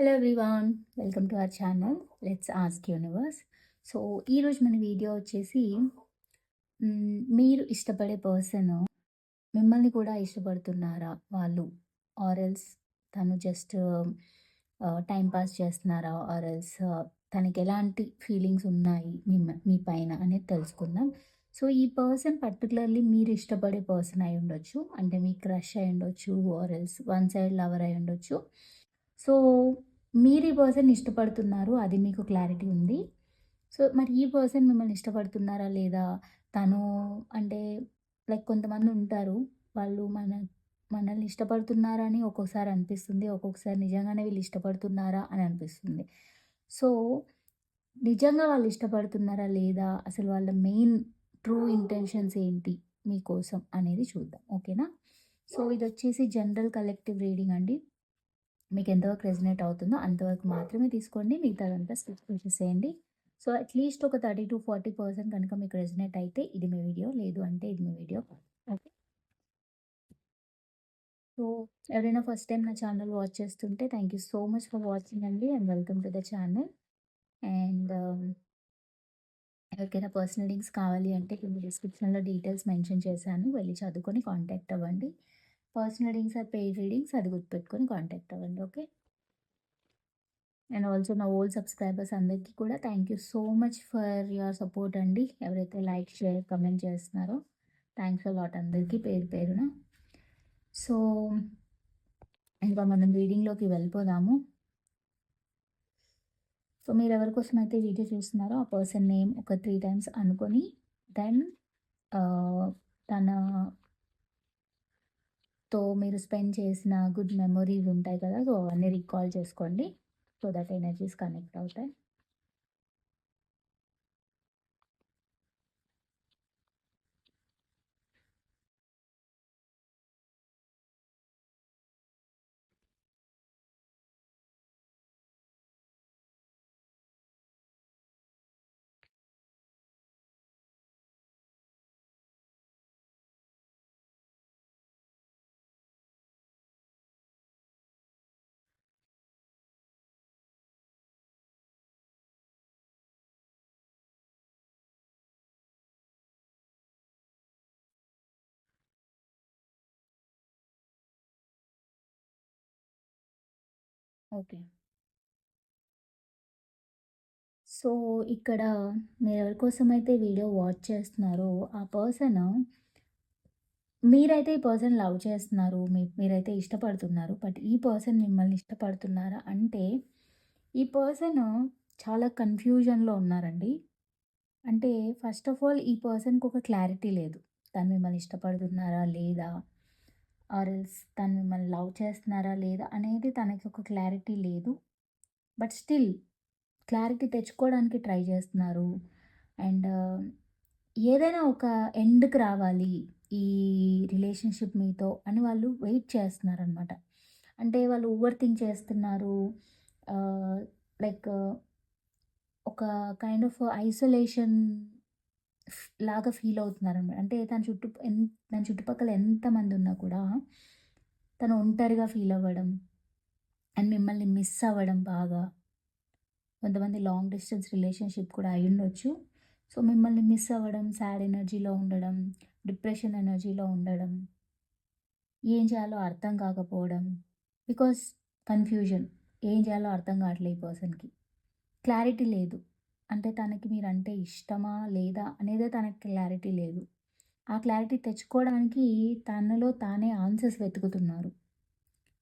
Hello everyone, welcome to our channel let's ask universe. So ఈరోజు మన video వచ్చేసి మీరు ఇష్టపడే పర్సన్ మిమ్మల్ని కూడా ఇష్టపడుతున్నారా వాళ్ళు, ఆర్ ఎల్స్ తను జస్ట్ టైం పాస్ చేస్తున్నారా, ఆర్ ఎల్స్ తనకి ఎలాంటి ఫీలింగ్స్ ఉన్నాయి మీ పైన అనేది తెలుసుకుందాం. సో ఈ పర్సన్ పర్టికులర్లీ మీరు ఇష్టపడే పర్సన్ అయి ఉండొచ్చు, అంటే మీ క్రష్ అయి ఉండొచ్చు, or else one side lover అయి ఉండొచ్చు. సో మీరు ఈ పర్సన్ ఇష్టపడుతున్నారు, అది మీకు క్లారిటీ ఉంది. సో మరి ఈ పర్సన్ మిమ్మల్ని ఇష్టపడుతున్నారా లేదా? తను అంటే లైక్ కొంతమంది ఉంటారు. వాళ్ళు మనల్ని ఇష్టపడుతున్నారని ఒక్కొక్కసారి అనిపిస్తుంది. ఒక్కొక్కసారి నిజంగానే వీళ్ళు ఇష్టపడుతున్నారా అని అనిపిస్తుంది. సో నిజంగా వాళ్ళు ఇష్టపడుతున్నారా లేదా? అసలు వాళ్ళ మెయిన్ ట్రూ ఇంటెన్షన్స్ ఏంటి మీకోసం అనేది చూద్దాం. ఓకేనా? సో ఇదొచ్చేసి జనరల్ కలెక్టివ్ రీడింగ్ అండి. మీకు ఎంతవరకు రెజనేట్ అవుతుందో అంతవరకు మాత్రమే తీసుకోండి. మిగతాదంతా స్కిప్ చేసేసేయండి. సో అట్‌లీస్ట్ ఒక 30-40% కనుక మీకు రెజనేట్ అయితే ఇది మీ వీడియో. లేదు అంటే ఇది మీ వీడియో కాదు. ఓకే. సో ఎవరైనా ఫస్ట్ టైమ్ నా ఛానల్ వాచ్ చేస్తుంటే thank you so much for watching అండి and welcome to the channel. And ఎవరికైనా పర్సనల్ లింక్స్ కావాలి అంటే కింద డిస్క్రిప్షన్‌లో డీటెయిల్స్ మెన్షన్ చేశాను. వెళ్లి చదువుకొని కాంటాక్ట్ అవ్వండి. Personal readings or paid readings అది గుర్తుపెట్టుకొని కాంటాక్ట్ అవ్వండి. ఓకే. అండ్ ఆల్సో నా ఓల్డ్ సబ్స్క్రైబర్స్ అందరికీ కూడా thank you so much for your support అండి. ఎవరైతే లైక్, షేర్, కమెంట్ చేస్తున్నారో థ్యాంక్స్ అ లాట్ అందరికీ పేరు పేరున. సో ఇంకా మనం రీడింగ్‌లోకి వెళ్ళిపోదాము. సో మీరు ఎవరి కోసం అయితే వీడియో చూస్తున్నారో ఆ పర్సన్ నేమ్ ఒక 3 టైమ్స్ అనుకొని దెన్ తనతో మీరు స్పెండ్ చేసిన గుడ్ మెమోరీస్ ఉంటాయి కదా! సో అవన్నీ రీకాల్ చేసుకోండి. సో దట్ ఎనర్జీస్ కనెక్ట్ అవుతాయి. ఓకే. సో, ఇక్కడ మీరెవరి కోసమైతే వీడియో వాచ్ చేస్తున్నారో, ఆ పర్సన్ మీరైతే ఈ పర్సన్ లవ్ చేస్తున్నారు. మీరైతే ఇష్టపడుతున్నారు. బట్ ఈ పర్సన్ మిమ్మల్ని ఇష్టపడుతున్నారా అంటే, ఈ పర్సన్ చాలా కన్‌ఫ్యూజన్‌లో ఉన్నారండి. అంటే ఫస్ట్ ఆఫ్ ఆల్ ఈ పర్సన్‌కి ఒక క్లారిటీ లేదు. తను మిమ్మల్ని ఇష్టపడుతున్నారా? లేదా? ఆర్ ఎల్స్ తను మిమ్మల్ని లవ్ చేస్తున్నారా? లేదా? అనేది తనకి ఒక క్లారిటీ లేదు. బట్ స్టిల్ క్లారిటీ తెచ్చుకోవడానికి ట్రై చేస్తున్నారు. అండ్ ఏదైనా ఒక ఎండ్‌కి రావాలి ఈ రిలేషన్‌షిప్ మీతో అని వాళ్ళు వెయిట్ చేస్తున్నారనమాట. అంటే వాళ్ళు ఓవర్ థింక్ చేస్తున్నారు. ఆహ్, లైక్ ఒక కైండ్ ఆఫ్ ఐసోలేషన్ లాగా ఫీల్ అవుతున్నారనమాట. అంటే తన చుట్టుపక్కల ఎంతమంది ఉన్నా కూడా తను ఒంటరిగా ఫీల్ అవ్వడం అండ్ మిమ్మల్ని మిస్ అవ్వడం బాగా. కొంతమంది లాంగ్ డిస్టెన్స్ రిలేషన్‌షిప్ కూడా అయ్యుండొచ్చు. సో, మిమ్మల్ని మిస్ అవ్వడం, సాడ్ ఎనర్జీలో ఉండడం, డిప్రెషన్ ఎనర్జీలో ఉండడం, ఏం చేయాలో అర్థం కాకపోవడం. Because confusion. ఏం చేయాలో అర్థం కావట్లే ఈ పర్సన్‌కి. క్లారిటీ లేదు. అంటే తనకి మీరంటే ఇష్టమా? లేదా? అనేదే తనకి క్లారిటీ లేదు. ఆ క్లారిటీ తెచ్చుకోవడానికి తనలో తానే ఆన్సర్స్ వెతుకుతున్నారు.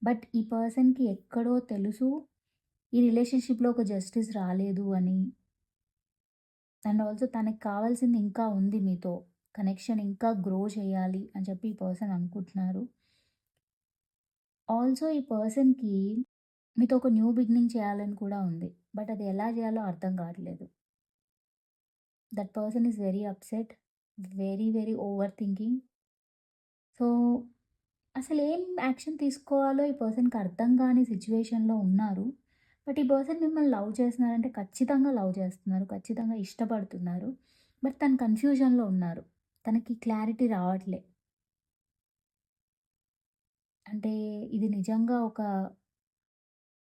బట్ ఈ పర్సన్‌కి ఎక్కడో తెలుసు ఈ రిలేషన్‌షిప్‌లో ఒక జస్టిస్ రాలేదు అని. అండ్ ఆల్సో తనకి కావాల్సింది ఇంకా ఉంది మీతో. కనెక్షన్ ఇంకా గ్రో చేయాలి అని చెప్పి ఈ పర్సన్ అనుకుంటున్నారు. ఆల్సో ఈ పర్సన్‌కి మీతో ఒక న్యూ బిగినింగ్ చేయాలని కూడా ఉంది. బట్ అది ఎలా చేయాలో అర్థం కావట్లేదు. That person is very upset. Very over thinking. So, అసలేం యాక్షన్ తీసుకోవాలో ఈ పర్సన్‌కి అర్థం కాని సిట్యుయేషన్‌లో ఉన్నారు. బట్ ఈ పర్సన్ మిమ్మల్ని లవ్ చేస్తున్నారంటే ఖచ్చితంగా లవ్ చేస్తున్నారు. ఖచ్చితంగా ఇష్టపడుతున్నారు. బట్ తను కన్‌ఫ్యూజన్‌లో ఉన్నారు. తనకి క్లారిటీ రావట్లే. అంటే ఇది నిజంగా ఒక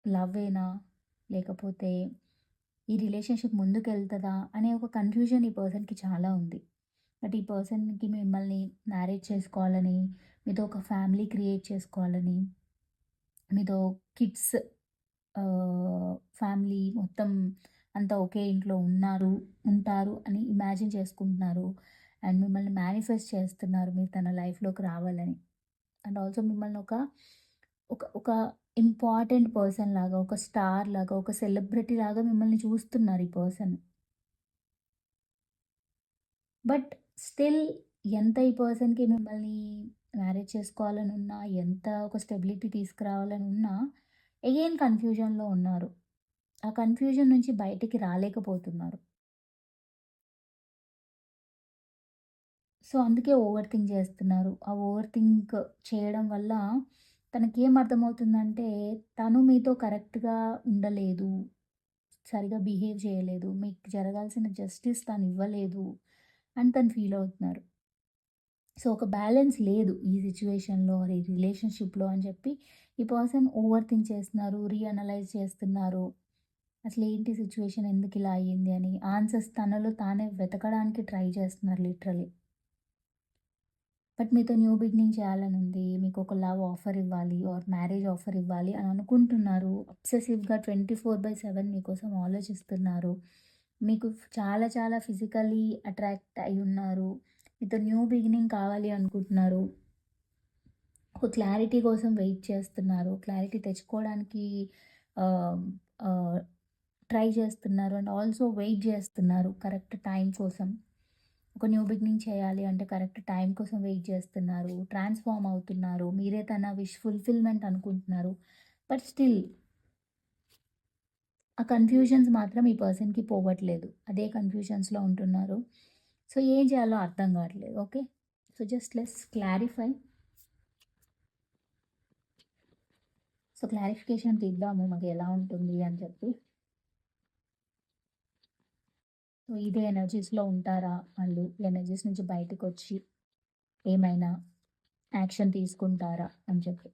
లవ్వేనా? లేకపోతే ఈ రిలేషన్‌షిప్ ముందుకెళ్తదా? అనే ఒక కన్‌ఫ్యూజన్ ఈ పర్సన్‌కి చాలా ఉంది. బట్ ఈ పర్సన్‌కి మిమ్మల్ని మ్యారేజ్ చేసుకోవాలని, మీతో ఒక ఫ్యామిలీ క్రియేట్ చేసుకోవాలని, మీతో కిడ్స్ ఫ్యామిలీ మొత్తం అంతా ఒకే ఇంట్లో ఉంటారు అని ఇమాజిన్ చేసుకుంటున్నారు. అండ్ మిమ్మల్ని మేనిఫెస్ట్ చేస్తున్నారు మీరు తన లైఫ్‌లోకి రావాలని. అండ్ ఆల్సో మిమ్మల్ని ఒక ఇంపార్టెంట్ పర్సన్ లాగా, ఒక స్టార్ లాగా, ఒక సెలబ్రిటీ లాగా మిమ్మల్ని చూస్తున్నారు ఈ పర్సన్. బట్ స్టిల్ ఎంత ఈ పర్సన్‌కి మిమ్మల్ని మ్యారేజ్ చేసుకోవాలనున్నా, ఎంత ఒక స్టెబిలిటీ తీసుకురావాలనున్నా, ఎగైన్ కన్‌ఫ్యూజన్‌లో ఉన్నారు. ఆ కన్‌ఫ్యూజన్ నుంచి బయటికి రాలేకపోతున్నారు. సో, అందుకే ఓవర్ థింక్ చేస్తున్నారు. ఆ ఓవర్ థింక్ చేయడం వల్ల తనకేం అర్థమవుతుందంటే, తను మీతో కరెక్ట్‌గా ఉండలేదు. సరిగ్గా బిహేవ్ చేయలేదు. మీకు జరగాల్సిన జస్టిస్ తనివ్వలేదు అని తను ఫీల్ అవుతున్నారు. సో, ఒక బ్యాలెన్స్ లేదు ఈ సిట్యుయేషన్‌లో ఆర్ ఈ రిలేషన్‌షిప్‌లో అని చెప్పి ఈ పర్సన్ ఓవర్ థింక్ చేస్తున్నారు. రీఅనలైజ్ చేస్తున్నారు. అసలేంటి సిట్యుయేషన్ ఎందుకిలా అయ్యింది అని ఆన్సర్స్ తనలో తానే వెతకడానికి ట్రై చేస్తున్నారు లిటరల్లీ. బట్ మీతో న్యూ బిగినింగ్ చేయాలనుంది. మీకొక లవ్ ఆఫర్ ఇవ్వాలి ఆర్ మ్యారేజ్ ఆఫర్ ఇవ్వాలి అని అనుకుంటున్నారు. అబ్సెసివ్‌గా 24/7 మీకోసం ఆలోచిస్తున్నారు. మీకు చాలా చాలా ఫిజికల్లీ అట్రాక్ట్ అయ్యున్నారు. మీతో న్యూ బిగినింగ్ కావాలి అనుకుంటున్నారు. ఒక క్లారిటీ కోసం వెయిట్ చేస్తున్నారు. క్లారిటీ తెచ్చుకోవడానికి ఆహ్, ఆహ్, ట్రై చేస్తున్నారు. అండ్ ఆల్సో వెయిట్ జేస్తున్నారు కరెక్ట్ టైం కోసం. ఒక న్యూ బిగినింగ్ చేయాలి అంటే కరెక్ట్ టైం కోసం వెయిట్ చేస్తున్నారు. ట్రాన్స్‌ఫార్మ్ అవుతున్నారు. మీరే తన విష్ ఫుల్‌ఫిల్‌మెంట్ అనుకుంటున్నారు. బట్ స్టిల్ ఆ కన్‌ఫ్యూజన్స్ మాత్రం ఈ పర్సన్‌కి పోవట్లేదు. అదే కన్‌ఫ్యూజన్స్‌లో ఉంటున్నారు. సో, ఏం చేయాలో అర్థం కావట్లేదు. Okay. So, just let's clarify. So, clarification తీద్దాము మరి ఎలా ఉంటుంది అని చెప్పి. సో, ఇదే ఎనర్జీస్‌లో ఉంటారా వాళ్ళు? ఈ ఎనర్జీస్ నుంచి బయటకొచ్చి ఏమైనా యాక్షన్ తీసుకుంటారా అని చెప్పి.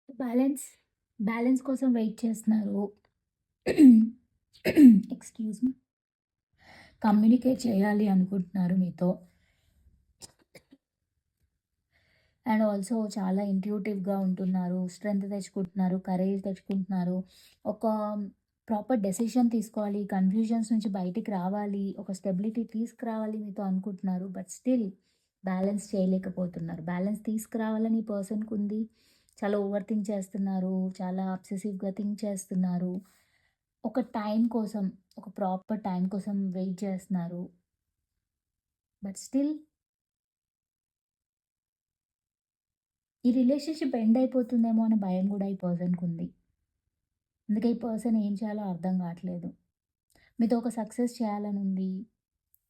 బ్యాలెన్స్, బ్యాలెన్స్ కోసం వెయిట్ చేస్తున్నారు. Excuse me. కమ్యూనికేట్ చేయాలి అనుకుంటున్నారు మీతో. అండ్ ఆల్సో చాలా ఇంట్యూటివ్‌గా ఉంటున్నారు. స్ట్రెంత్ తెచ్చుకుంటున్నారు. కరేజ్ తెచ్చుకుంటున్నారు. ఒక ప్రాపర్ డెసిషన్ తీసుకోవాలి. కన్‌ఫ్యూజన్స్ నుంచి బయటికి రావాలి. ఒక స్టెబిలిటీ తీసుకురావాలి మీతో అనుకుంటున్నారు. బట్ స్టిల్ బ్యాలెన్స్ చేయలేకపోతున్నారు. బ్యాలెన్స్ తీసుకురావాలని ఈ పర్సన్‌కుంది. చాలా ఓవర్ థింక్ చేస్తున్నారు. చాలా అబ్సెసివ్‌గా థింక్ చేస్తున్నారు. ఒక టైం కోసం, ఒక ప్రాపర్ టైం కోసం వెయిట్ చేస్తున్నారు. బట్ స్టిల్ ఈ రిలేషన్‌షిప్ ఎండ్ అయిపోతుందేమో అనే భయం గూడా ఈ పర్సన్‌కుంది. అందుకే ఈ పర్సన్ ఏం చేయాలో అర్థం గాట్లేదు. మీతో ఒక సక్సెస్ చేయాలనుంది.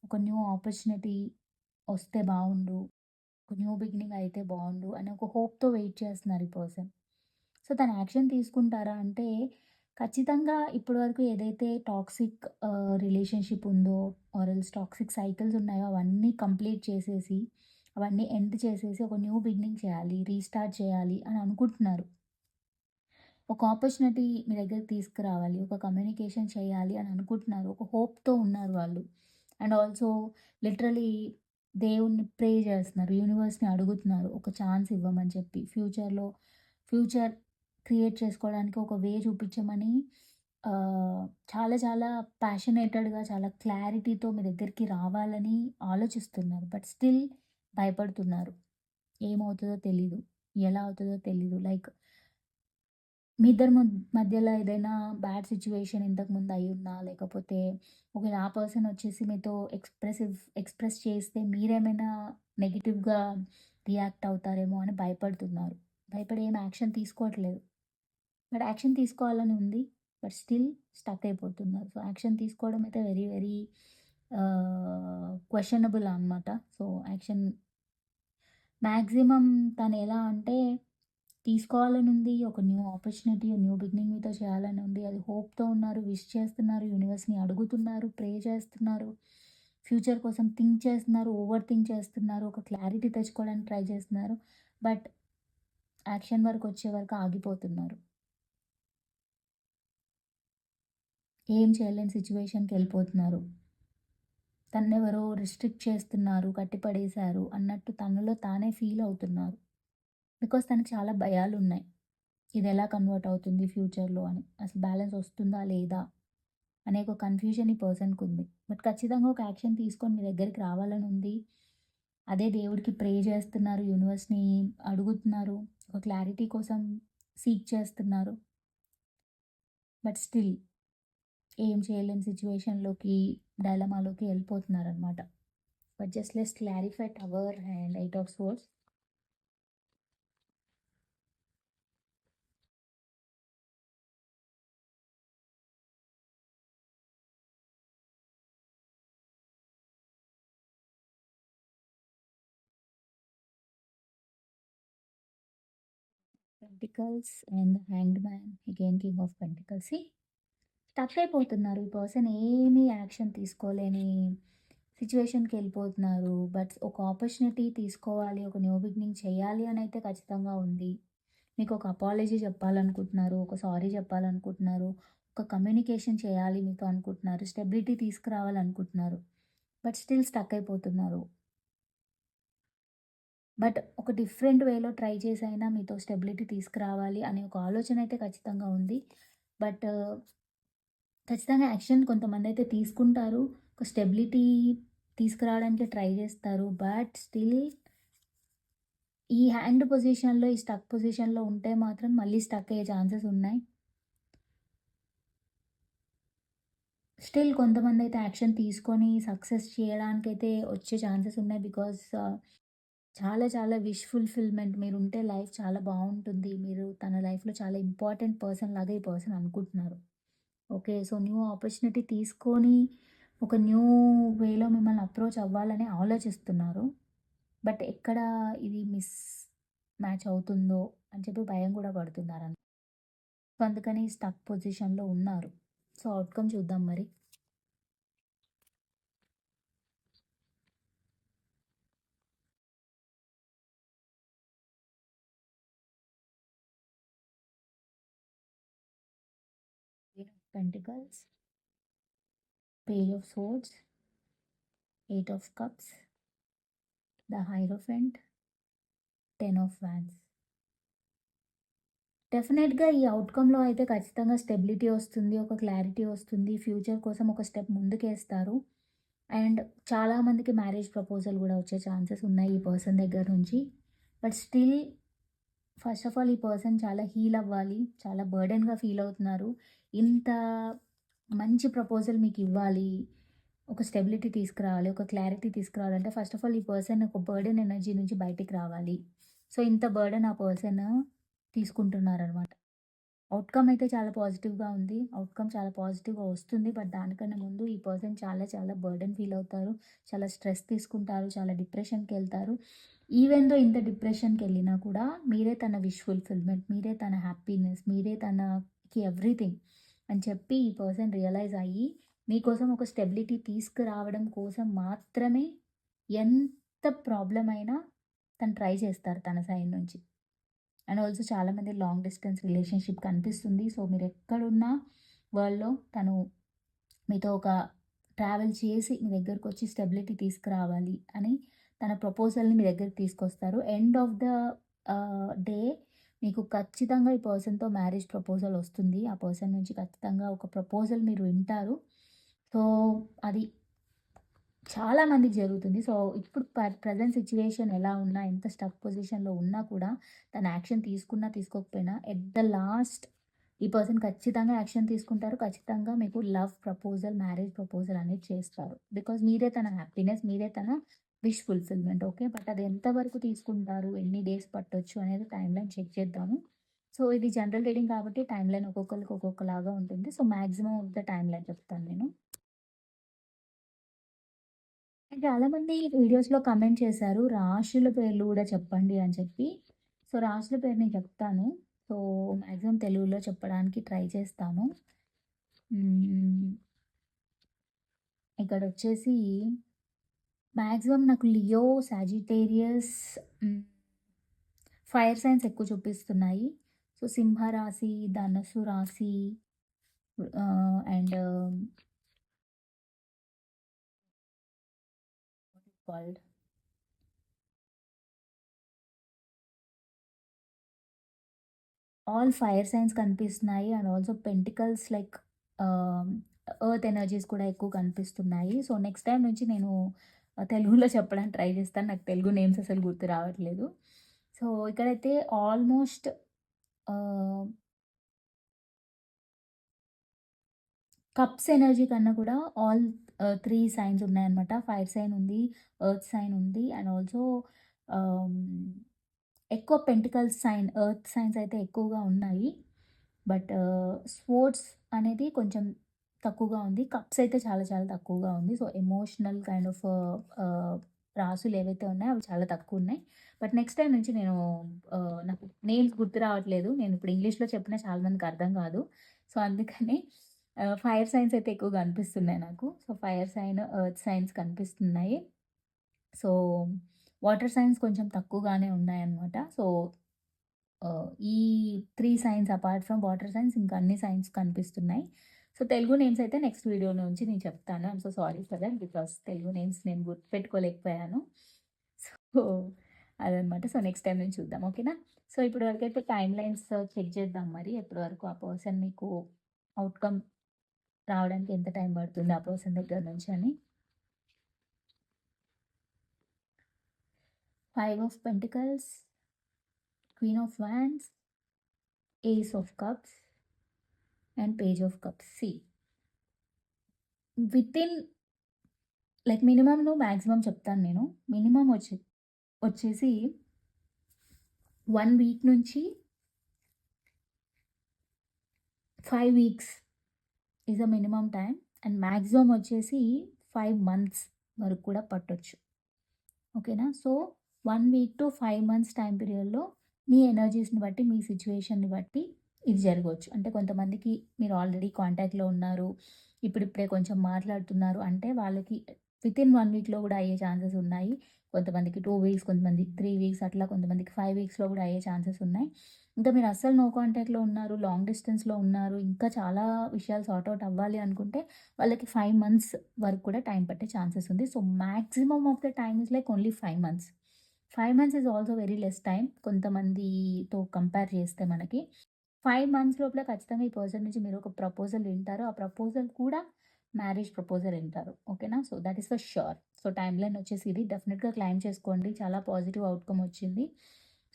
ఒక న్యూ ఆపర్చునిటీ వస్తే బావుండు. ఒక న్యూ బిగినింగ్ అయితే బావుండు అని ఒక హోప్‌తో వెయిట్ చేస్తున్నారు ఈ పర్సన్. సో, తను యాక్షన్ తీసుకుంటారా అంటే, ఖచ్చితంగా ఇప్పటివరకు ఏదైతే టాక్సిక్ రిలేషన్‌షిప్ ఉందో ఆర్ ఎల్స్ టాక్సిక్ సైకిల్స్ ఉన్నాయో అవన్నీ కంప్లీట్ చేసేసి, అవన్నీ ఎండ్ చేసేసి ఒక న్యూ బిగినింగ్ చేయాలి, రీస్టార్ట్ చేయాలి అని అనుకుంటున్నారు. ఒక ఆపర్చునిటీ మీ దగ్గరికి తీసుకురావాలి. ఒక కమ్యూనికేషన్ చేయాలి అని అనుకుంటున్నారు. ఒక హోప్‌తో ఉన్నారు వాళ్ళు. అండ్ ఆల్సో లిటరల్లీ దేవుడిని ప్రే చేస్తున్నారు. యూనివర్స్‌ని అడుగుతున్నారు. ఒక ఛాన్స్ ఇవ్వమని చెప్పి. ఫ్యూచర్ క్రియేట్ చేసుకోవడానికి ఒక వే చూపించమని చాలా చాలా ప్యాషనేటెడ్‌గా చాలా క్లారిటీతో మీ దగ్గరికి రావాలని ఆలోచిస్తున్నారు. బట్ స్టిల్ భయపడుతున్నారు. ఏమవుతదో తెలీదు. ఎలా అవుతదో తెలీదు. లైక్ మీ ఇద్దరి మధ్యలో ఏదైనా బ్యాడ్ సిట్యుయేషన్ ఇంతకుముందు అయ్యున్నా, లేకపోతే ఒకవేళ ఆ పర్సన్ వచ్చేసి మీతో ఎక్స్‌ప్రెస్ చేస్తే మీరేమైనా నెగెటివ్‌గా రియాక్ట్ అవుతారేమో అని భయపడుతున్నారు. భయపడి ఏం యాక్షన్ తీసుకోవట్లేదు. బట్ యాక్షన్ తీసుకోవాలని ఉంది. బట్ స్టిల్ స్టక్ అయిపోతున్నారు. సో, యాక్షన్ తీసుకోవడం అయితే వెరీ వెరీ క్వెషనబుల్ అనమాట. సో, యాక్షన్ మాక్సిమం తనెలా అంటే తీసుకోవాలని ఉంది. ఒక న్యూ ఆపర్చునిటీ, న్యూ బిగినింగ్ మీతో చేయాలని ఉంది. అది హోప్‌తో ఉన్నారు. విష్ చేస్తున్నారు. యూనివర్స్‌ని అడుగుతున్నారు. ప్రే చేస్తున్నారు. ఫ్యూచర్ కోసం థింక్ చేస్తున్నారు. ఓవర్ థింక్ చేస్తున్నారు. ఒక క్లారిటీ తెచ్చుకోవడానికి ట్రై చేస్తున్నారు. బట్ యాక్షన్ వరకొచ్చే వరకు ఆగిపోతున్నారు. ఏం చేయలేని సిట్యుయేషన్‌కెళ్ళిపోతున్నారు. తనెవరో రిస్ట్రిక్ట్ చేస్తున్నారు, కట్టిపడేశారు అన్నట్టు తనలో తానే ఫీల్ అవుతున్నారు. బికాజ్ తనకి చాలా భయాలున్నాయి. ఇదెలా కన్వర్ట్ అవుతుంది ఫ్యూచర్‌లో అని. అసలు బ్యాలెన్స్ వస్తుందా? లేదా? అనే ఒక కన్‌ఫ్యూజన్ ఈ పర్సన్‌కుంది. బట్ ఖచ్చితంగా ఒక యాక్షన్ తీసుకొని మీ దగ్గరికి రావాలని ఉంది. అదే దేవుడికి ప్రే చేస్తున్నారు. యూనివర్స్‌ని అడుగుతున్నారు. ఒక క్లారిటీ కోసం సీక్ చేస్తున్నారు. బట్ స్టిల్ ఏం చేయలేని సిట్యుయేషన్‌లోకి, డైలమాలోకి ఎళ్ళిపోతున్నారనమాట. But just let's clarify tower and 8 of swords. Pentacles and the hanged man, again king of pentacles. See stuck అయిపోతున్నారు. ఈ పర్సన్ ఏమీ యాక్షన్ తీసుకోలేని సిట్యుయేషన్‌కెళ్ళిపోతున్నారు. బట్ ఒక ఆపర్చునిటీ తీసుకోవాలి, ఒక న్యూ బిగినింగ్ చేయాలి అనైతే ఖచ్చితంగా ఉంది. మీకొక అపాలజీ చెప్పాలనుకుంటున్నారు. ఒక సారీ చెప్పాలనుకుంటున్నారు. ఒక కమ్యూనికేషన్ చేయాలి మీతో అనుకుంటున్నారు. స్టెబిలిటీ తీసుకురావాలనుకుంటున్నారు. బట్ స్టిల్ స్టక్ అయిపోతున్నారు. బట్ ఒక డిఫరెంట్ వేలో ట్రై చేసైనా మీతో స్టెబిలిటీ తీసుకురావాలి అనే ఒక ఆలోచన అయితే ఖచ్చితంగా ఉంది. బట్ ఖచ్చితంగా యాక్షన్ కొంతమందైతే తీసుకుంటారు. ఒక స్టెబిలిటీ తీసుకురావడానికి ట్రై చేస్తారు. బట్ స్టిల్ ఈ హ్యాండ్ పొజిషన్‌లో, ఈ స్టక్ పొజిషన్‌లో ఉంటే మాత్రం మళ్ళీ స్టక్ అయ్యే ఛాన్సెస్ ఉన్నాయి. స్టిల్ కొంతమందైతే యాక్షన్ తీసుకొని సక్సెస్ చేయడానికైతే వచ్చే ఛాన్సెస్ ఉన్నాయి. బికాజ్ చాలా చాలా విష్ ఫుల్‌ఫిల్‌మెంట్ మీరుంటే లైఫ్ చాలా బావుంటుంది. మీరు తన లైఫ్‌లో చాలా ఇంపార్టెంట్ పర్సన్ లాగా ఈ పర్సన్ అనుకుంటున్నారు. ఓకే. సో, న్యూ ఆపర్చునిటీ తీసుకొని ఒక న్యూ వేలో మిమ్మల్ని అప్రోచ్ అవ్వాలని ఆలోచిస్తున్నారు. బట్ ఎక్కడ ఇది మిస్ మ్యాచ్ అవుతుందో అని చెప్పి భయం గూడా పడుతున్నారన్ సో, అందుకని స్టక్ పొజిషన్‌లో ఉన్నారు. సో, ఔట్‌కమ్ చూద్దాం మరి. Queen of Pentacles, Page of Swords, Eight of Cups, the Hierophant, 10 of Wands. డెఫినెట్‌గా ఈ ఔట్‌కమ్‌లో అయితే ఖచ్చితంగా స్టెబిలిటీ వస్తుంది. ఒక క్లారిటీ వస్తుంది. ఫ్యూచర్ కోసం ఒక స్టెప్ ముందుకేస్తారు. అండ్ చాలామందికి మ్యారేజ్ ప్రపోజల్ గూడా వచ్చే ఛాన్సెస్ ఉన్నాయి ఈ పర్సన్ దగ్గర నుంచి. But still first of all ఈ పర్సన్ చాలా హీల్ అవ్వాలి. చాలా బర్డెన్‌గా ఫీల్ అవుతున్నారు. ఇంత మంచి ప్రపోజల్ మీకివ్వాలి. ఒక స్టెబిలిటీ తీసుకురావాలి. ఒక క్లారిటీ తీసుకురావాలంటే ఫస్ట్ ఆఫ్ ఆల్ ఈ పర్సన్ ఒక బర్డెన్ ఎనర్జీ నుంచి బయటికి రావాలి. సో, ఇంత బర్డెన్ ఆ పర్సన్ తీసుకుంటున్నారనమాట. ఔట్‌కమ్ అయితే చాలా పాజిటివ్‌గా ఉంది. ఔట్‌కమ్ చాలా పాజిటివ్‌గా వస్తుంది. బట్ దానికన్నా ముందు ఈ పర్సన్ చాలా చాలా బర్డెన్ ఫీల్ అవుతారు. చాలా స్ట్రెస్ తీసుకుంటారు. చాలా డిప్రెషన్‌కెళ్తారు. ఈవెన్ దో ఇంత డిప్రెషన్‌కెళ్ళినా కూడా మీరే తన విష్ ఫుల్‌ఫిల్‌మెంట్, మీరే తన హ్యాపీనెస్, మీరే తనకి ఎవ్రీథింగ్ అని చెప్పి ఈ పర్సన్ రియలైజ్ అయ్యి మీకోసం ఒక స్టెబిలిటీ తీసుకురావడం కోసం మాత్రమే ఎంత ప్రాబ్లమ్ అయినా తను ట్రై చేస్తారు తన సైడ్ నుంచి. అండ్ ఆల్సో చాలామంది లాంగ్ డిస్టెన్స్ రిలేషన్‌షిప్ కనిపిస్తుంది. సో, మీరెక్కడున్నా వరల్డ్‌లో తను మీతో ఒక ట్రావెల్ చేసి మీ దగ్గరకొచ్చి స్టెబిలిటీ తీసుకురావాలి అని తన ప్రపోజల్‌ని మీ దగ్గరికి తీసుకొస్తారు. ఎండ్ ఆఫ్ ద డే మీకు ఖచ్చితంగా ఈ పర్సన్‌తో మ్యారేజ్ ప్రపోజల్ వస్తుంది. ఆ పర్సన్ నుంచి ఖచ్చితంగా ఒక ప్రపోజల్ మీరు వింటారు. సో, అది చాలా మందికి జరుగుతుంది. సో, ఇప్పుడు ప్రెజెంట్ సిట్యుయేషన్ ఎలా ఉన్నా, ఎంత స్టక్ పొజిషన్‌లో ఉన్నా కూడా తను యాక్షన్ తీసుకున్నా, తీసుకోకపోయినా ఎట్ ద లాస్ట్ ఈ పర్సన్ ఖచ్చితంగా యాక్షన్ తీసుకుంటారు. ఖచ్చితంగా మీకు లవ్ ప్రపోజల్, మ్యారేజ్ ప్రపోజల్ అనేది చేస్తారు. బికాజ్ మీరే తన హ్యాపీనెస్, మీరే తన విష్ ఫుల్‌ఫిల్‌మెంట్ ఓకే. బట్ అది ఎంతవరకు తీసుకుంటారు, ఎన్ని డేస్ పట్టొచ్చు అనేది టైమ్‌లైన్ చెక్ చేద్దాము. సో, ఇది జనరల్ రీడింగ్ కాబట్టి టైమ్‌లైన్ ఒక్కొక్కళ్ళకి ఒక్కొక్కలాగా ఉంటుంది. So, maximum of the timeline చెప్తాను నేను. అండ్ చాలామంది వీడియోస్‌లో కామెంట్ చేశారు, రాశుల పేర్లు గూడా చెప్పండి అని చెప్పి. సో, రాశుల పేరు నేను చెప్తాను. సో, మాక్సిమం తెలుగులో చెప్పడానికి ట్రై చేస్తాను. హ్మ్. ఇక్కడొచ్చేసి మాక్సిమం నాకు లియో, సాజిటేరియస్, హ్మ్, ఫైర్ సైన్స్ ఎక్కువ చూపిస్తున్నాయి. సో, సింహ రాశి, ధనుస్సు రాశి and called all fire science కనిపిస్తున్నాయి. అండ్ ఆల్సో పెంటికల్స్ లైక్ ఆహ్, ఎర్త్ ఎనర్జీస్ కూడా ఎక్కువ కనిపిస్తున్నాయి. సో, నెక్స్ట్ టైమ్ నుంచి నేను తెలుగులో చెప్పడానికి ట్రై చేస్తాను. నాకు తెలుగు నేమ్స్ అసలు గుర్తు రావట్లేదు. సో, ఇక్కడైతే ఆల్మోస్ట్ ఆహ్, కప్స్ ఎనర్జీ కన్నా కూడా ఆల్ 3 సైన్స్ ఉన్నాయన్నమాట. ఫైర్ సైన్ ఉంది, ఎర్త్ సైన్ ఉంది అండ్ ఆల్సో ఆహ్, ఎక్కువ పెంటికల్స్ సైన్, ఎర్త్ సైన్స్ అయితే ఎక్కువగా ఉన్నాయి. బట్ స్పోర్ట్స్ అనేది కొంచెం తక్కువగా ఉంది. కప్స్ అయితే చాలా చాలా తక్కువగా ఉంది. సో, ఎమోషనల్ కైండ్ ఆఫ్ ఆహ్, రాసులు ఏవైతే ఉన్నాయో అవి చాలా తక్కువున్నాయి. బట్ నెక్స్ట్ టైమ్ నుంచి నేను నాకు నేమ్స్ గుర్తు రావట్లేదు. నేను ఇప్పుడు ఇంగ్లీష్‌లో చెప్పినా చాలా మందికి అర్థం కాదు. సో, అందుకని ఫైర్ సైన్స్ అయితే ఎక్కువగా అనిపిస్తున్నాయి నాకు. So, fire sign, earth signs కనిపిస్తున్నాయి. సో, వాటర్ సైన్స్ కొంచెం తక్కువగానే ఉన్నాయన్నమాట. సో, ఈ 3 signs apart from water signs ఇంకా అన్ని సైన్స్ కనిపిస్తున్నాయి. సో, తెలుగు నేమ్స్ అయితే నెక్స్ట్ వీడియో నుంచి నేను చెప్తాను. I'm so sorry for that because Telugu names నేను గుర్తుపెట్టుకోలేకపోయాను. సో, అదనమాట. సో, నెక్స్ట్ టైమ్ నుంచి చూద్దాం. ఓకేనా? సో, ఇప్పటి వరకైతే టైమ్‌లైన్స్ చెక్ చేద్దాం మరి. ఎప్పటి వరకు ఆ పర్సన్ మీకు ఔట్‌కమ్ రావడానికి ఎంత టైం పడుతుంది ఆ పర్సన్ దగ్గర నుంచి అని. 5 of pentacles, queen of wands, ace of cups and page of cups. See within like మినిమమ్‌ను మాక్సిమం చెప్తాను నేను. మినిమమ్ వచ్చేసి 1 వీక్ నుంచి 5 weeks is the minimum time and maximum వచ్చేసి 5 మంత్స్ వరకు కూడా పట్టొచ్చు. ఓకేనా? So, 1 week to 5 months time పీరియడ్‌లో మీ ఎనర్జీస్‌ని బట్టి, మీ సిట్యుయేషన్‌ని బట్టి ఇది జరగొచ్చు. అంటే కొంతమందికి మీరు ఆల్రెడీ కాంటాక్ట్‌లో ఉన్నారు. ఇప్పుడిప్పుడే కొంచెం మాట్లాడుతున్నారు అంటే వాళ్ళకి వితిన్ 1 వీక్‌లో గూడా అయ్యే ఛాన్సెస్ ఉన్నాయి. కొంతమందికి 2 వీక్స్, కొంతమందికి 3 వీక్స్ అట్లా కొంతమందికి 5 వీక్స్‌లో గూడా అయ్యే ఛాన్సెస్ ఉన్నాయి. ఇంకా మీరు అస్సలు నో కాంటాక్ట్‌లో ఉన్నారు, లాంగ్ డిస్టెన్స్‌లో ఉన్నారు, ఇంకా చాలా విషయాలు సార్ట్ ఔట్ అవ్వాలి అనుకుంటే వాళ్ళకి 5 మంత్స్ వరకు కూడా టైం పట్టే ఛాన్సెస్ ఉంది. So, maximum of the time is like only 5 months. 5 months is also very less time కొంతమందితో కంపేర్ చేస్తే మనకి. 5 మంత్స్ లోపల ఖచ్చితంగా ఈ పర్సన్ నుంచి మీరు ఒక ప్రపోజల్ వింటారు. ఆ ప్రపోజల్ కూడా మ్యారేజ్ ప్రపోజల్ వింటారు. ఓకేనా? So, that is for sure. So, timeline వచ్చేసి ఇది. డెఫినిట్‌గా క్లెయిమ్ చేసుకోండి. చాలా పాజిటివ్ ఔట్‌కమ్ వచ్చింది.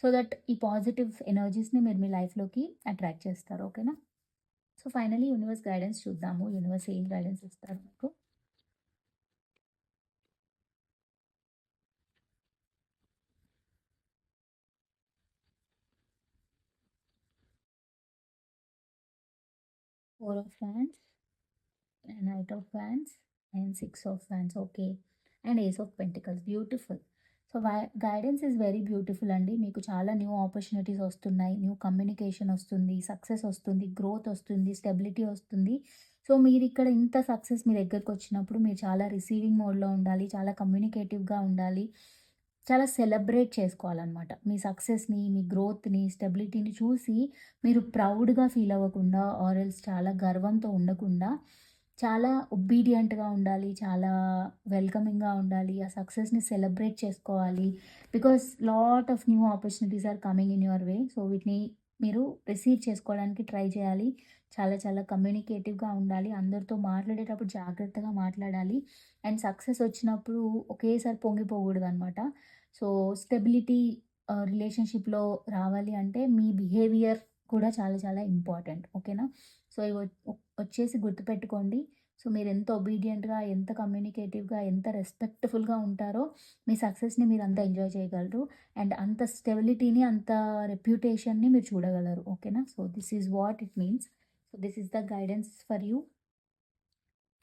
సో దట్ ఈ పాజిటివ్ ఎనర్జీస్‌ని మీరు మీ లైఫ్‌లోకి అట్రాక్ట్ చేస్తారు. ఓకేనా? సో, ఫైనల్లీ యూనివర్స్ గైడెన్స్ చూద్దాము. యూనివర్స్ ఏం గైడెన్స్ ఇస్తారు మీకు? 4 of wands, knight of wands and 6 of wands. Okay. And ace of pentacles. Beautiful. So, guidance is very beautiful అండి. మీకు చాలా న్యూ ఆపర్చునిటీస్ వస్తున్నాయి. న్యూ కమ్యూనికేషన్ వస్తుంది. సక్సెస్ వస్తుంది. గ్రోత్ వస్తుంది. స్టెబిలిటీ వస్తుంది. సో, మీరిక్కడ ఇంత సక్సెస్ మీ దగ్గరకొచ్చినప్పుడు మీరు చాలా రిసీవింగ్ మోడ్‌లో ఉండాలి. చాలా కమ్యూనికేటివ్‌గా ఉండాలి. చాలా సెలబ్రేట్ చేసుకోవాలనమాట. మీ సక్సెస్‌ని, మీ గ్రోత్‌ని, స్టెబిలిటీని చూసి మీరు ప్రౌడ్‌గా ఫీల్ అవ్వకుండా ఆర్ ఎల్స్ చాలా గర్వంతో ఉండకుండా చాలా ఒబీడియంట్‌గా ఉండాలి. చాలా వెల్కమింగ్‌గా ఉండాలి. ఆ సక్సెస్‌ని సెలబ్రేట్ చేసుకోవాలి. Because lot of new opportunities are coming in your way. So, వీటిని మీరు రిసీవ్ చేసుకోవడానికి ట్రై చేయాలి. చాలా చాలా కమ్యూనికేటివ్‌గా ఉండాలి. అందరితో మాట్లాడేటప్పుడు జాగ్రత్తగా మాట్లాడాలి. అండ్ సక్సెస్ వచ్చినప్పుడు ఒకేసారి పొంగిపోకూడదనమాట. సో, స్టెబిలిటీ రిలేషన్‌షిప్‌లో రావాలి అంటే మీ బిహేవియర్ కూడా చాలా చాలా ఇంపార్టెంట్. ఓకేనా? సో, ఇవి వచ్చేసి గుర్తుపెట్టుకోండి. సో, మీరెంత ఒబీడియంట్‌గా, ఎంత కమ్యూనికేటివ్‌గా, ఎంత రెస్పెక్ట్‌ఫుల్‌గా ఉంటారో, మీ సక్సెస్‌ని మీరంత ఎంజాయ్ చేయగలరు. అండ్ అంత స్టెబిలిటీని, అంత రెప్యుటేషన్‌ని మీరు చూడగలరు. ఓకేనా? So, this is what it means. So, this is the guidance for you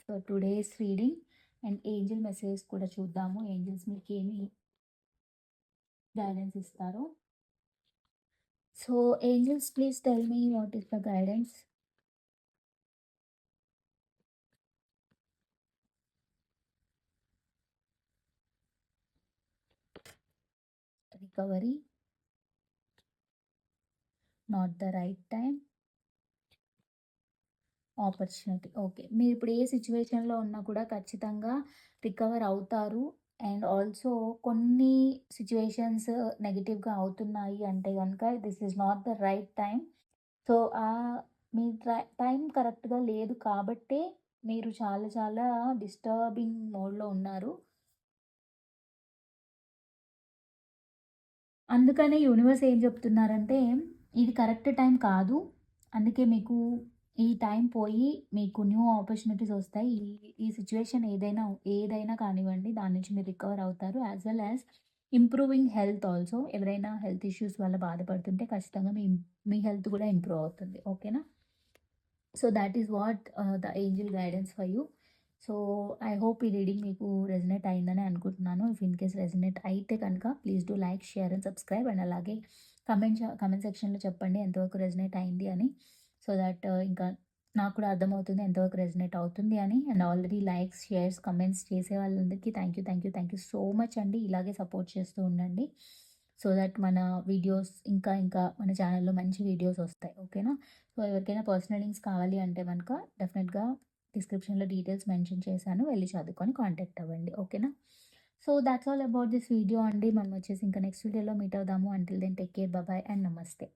for today's reading. And angel messages కూడా చూద్దాము. ఏంజెల్స్ మీకేమి గైడెన్స్ ఇస్తారో. So, angels please tell me what is the guidance? Recovery, not the right time, opportunity. Okay. మీరిప్పుడు ఏ సిట్యుయేషన్‌లో ఉన్నా కూడా ఖచ్చితంగా రికవర్ అవుతారు. అండ్ ఆల్సో కొన్ని సిట్యుయేషన్స్ నెగెటివ్‌గా అవుతున్నాయి అంటే గనక this is not the right time. So, me time కరెక్ట్‌గా లేదు కాబట్టే మీరు చాలా చాలా డిస్టర్బింగ్ మోడ్‌లో ఉన్నారు. అందుకనే యూనివర్స్ ఏం చెప్తున్నారంటే, ఇది కరెక్ట్ టైం కాదు. అందుకే మీకు ఈ టైం పోయి మీకు న్యూ ఆపర్చునిటీస్ ఒస్తాయి. ఈ సిట్యుయేషన్ ఏదైనా కానివ్వండి, దాని నుంచి మీరు రికవర్ అవుతారు. As well as improving health also. ఎవరైనా హెల్త్ ఇష్యూస్ వల్ల బాధపడుతుంటే ఖచ్చితంగా మీ హెల్త్ కూడా ఇంప్రూవ్ అవుతుంది. ఓకేనా? So that is what the angel guidance for you. So I hope ఈ రీడింగ్ మీకు రెజనేట్ అయిందని అనుకుంటున్నాను. ఇఫ్ ఇన్ కేస్ రెజనేట్ అయితే కనుక please do like, share and subscribe. And అలాగే కమెంట్ సెక్షన్లో చెప్పండి ఎంతవరకు రెజనేట్ అయింది అని. సో దట్ ఇంకా నాకు కూడా అర్థమవుతుంది ఎంతవరకు రెజనేట్ అవుతుంది అని. And already likes, shares, comments చేసే వాళ్ళందరికీ థ్యాంక్ యూ సో మచ్ అండి. ఇలాగే సపోర్ట్ చేస్తూ ఉండండి. సో దట్ మన వీడియోస్ ఇంకా మన ఛానల్లో మంచి వీడియోస్ వస్తాయి. ఓకేనా? సో ఎవరికైనా పర్సనల్ లింక్స్ కావాలి అంటే కనుక డెఫినెట్‌గా డిస్క్రిప్షన్‌లో డీటెయిల్స్ మెన్షన్ చేశాను. వెళ్లి చదువుకొని కాంటాక్ట్ అవ్వండి. ఓకేనా? So that's all about this video అండి. మనం వచ్చేసి ఇంకా నెక్స్ట్ వీడియోలో మీట్ అవుదాము. Until then take care. Bye and నమస్తే.